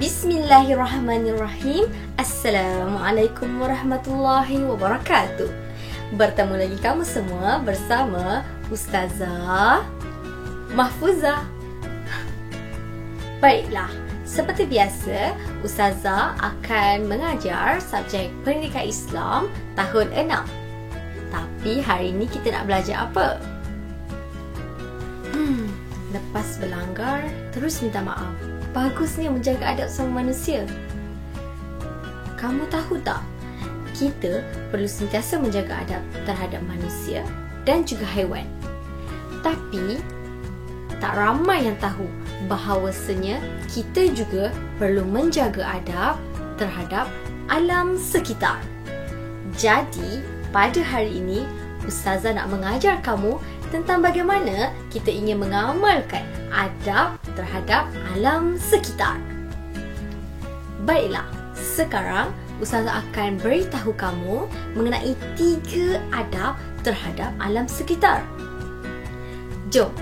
Bismillahirrahmanirrahim. Assalamualaikum warahmatullahi wabarakatuh. Bertemu lagi kamu semua bersama Ustazah Mahfuzah. Baiklah, seperti biasa Ustazah akan mengajar subjek Pendidikan Islam tahun 6. Tapi hari ini kita nak belajar apa? Lepas berlanggar, terus minta maaf. Bagusnya menjaga adab sama manusia. Kamu tahu tak? Kita perlu sentiasa menjaga adab terhadap manusia dan juga haiwan. Tapi, tak ramai yang tahu bahawasanya kita juga perlu menjaga adab terhadap alam sekitar. Jadi, pada hari ini, Ustazah nak mengajar kamu tentang bagaimana kita ingin mengamalkan adab terhadap alam sekitar. Baiklah, sekarang Ustazah akan beritahu kamu mengenai 3 adab terhadap alam sekitar. Jom.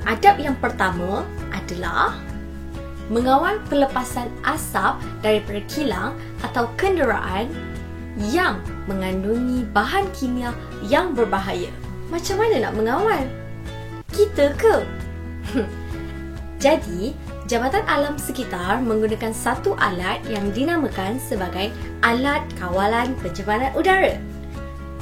Adab yang pertama adalah mengawal pelepasan asap daripada kilang atau kenderaan yang mengandungi bahan kimia yang berbahaya. Macam mana nak mengawal? Kita ke? Jadi, Jabatan Alam Sekitar menggunakan satu alat yang dinamakan sebagai Alat Kawalan Pencemaran Udara.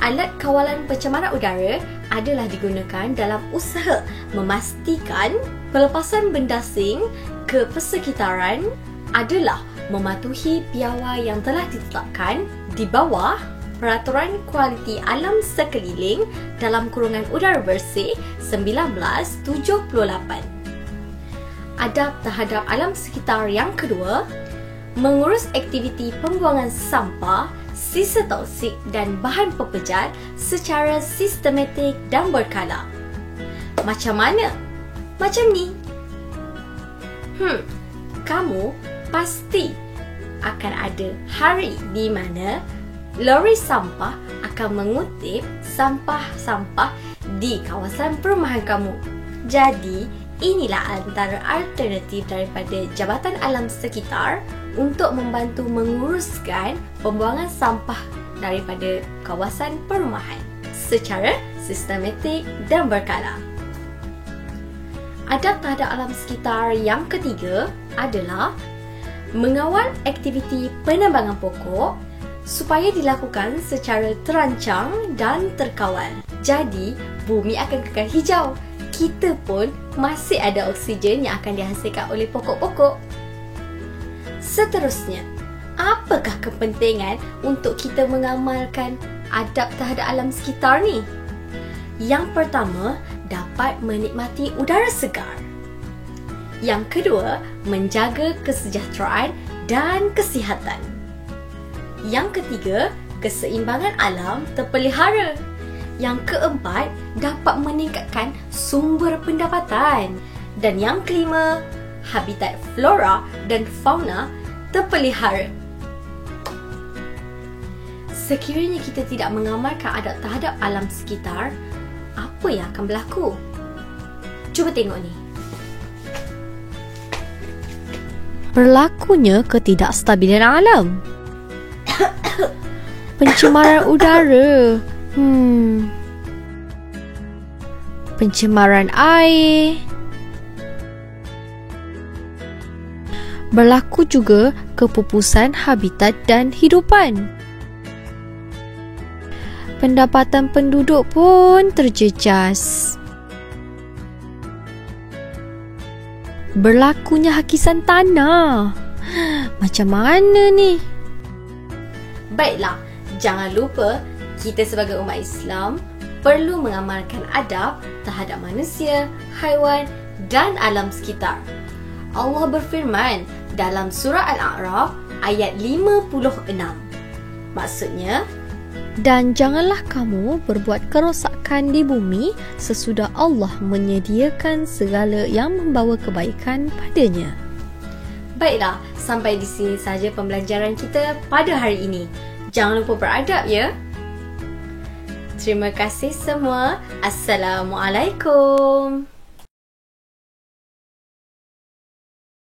Alat kawalan pencemaran udara adalah digunakan dalam usaha memastikan pelepasan benda asing ke persekitaran adalah mematuhi piawai yang telah ditetapkan di bawah Peraturan Kualiti Alam Sekeliling dalam kurungan udara bersih 1978. Adab terhadap alam sekitar yang kedua, mengurus aktiviti pembuangan sampah, sisa toksik dan bahan pepejat secara sistematik dan berkala. Macam mana? Macam ni. Kamu pasti akan ada hari di mana lori sampah akan mengutip sampah-sampah di kawasan perumahan kamu. Jadi, inilah antara alternatif daripada Jabatan Alam Sekitar untuk membantu menguruskan pembuangan sampah daripada kawasan perumahan secara sistematik dan berkala. Adab terhadap alam sekitar yang ketiga adalah mengawal aktiviti penambangan pokok supaya dilakukan secara terancang dan terkawal. Jadi, bumi akan kekal hijau. Kita pun masih ada oksigen yang akan dihasilkan oleh pokok-pokok. Seterusnya, apakah kepentingan untuk kita mengamalkan adab terhadap alam sekitar ni? Yang pertama, dapat menikmati udara segar. Yang kedua, menjaga kesejahteraan dan kesihatan. Yang ketiga, keseimbangan alam terpelihara. Yang keempat, dapat meningkatkan sumber pendapatan. Dan yang kelima, habitat flora dan fauna terpelihara. Sekiranya kita tidak mengamalkan adab terhadap alam sekitar, apa yang akan berlaku? Cuba tengok ni. Berlakunya ketidakstabilan alam. Pencemaran udara. Pencemaran air. Berlaku juga kepupusan habitat dan hidupan. Pendapatan penduduk pun terjejas. Berlakunya hakisan tanah. Macam mana ni? Baiklah, jangan lupa kita sebagai umat Islam perlu mengamalkan adab terhadap manusia, haiwan dan alam sekitar. Allah berfirman dalam surah Al-A'raf ayat 56. Maksudnya, dan janganlah kamu berbuat kerosakan di bumi sesudah Allah menyediakan segala yang membawa kebaikan padanya. Baiklah, sampai di sini saja pembelajaran kita pada hari ini. Jangan lupa beradab ya. Terima kasih semua. Assalamualaikum.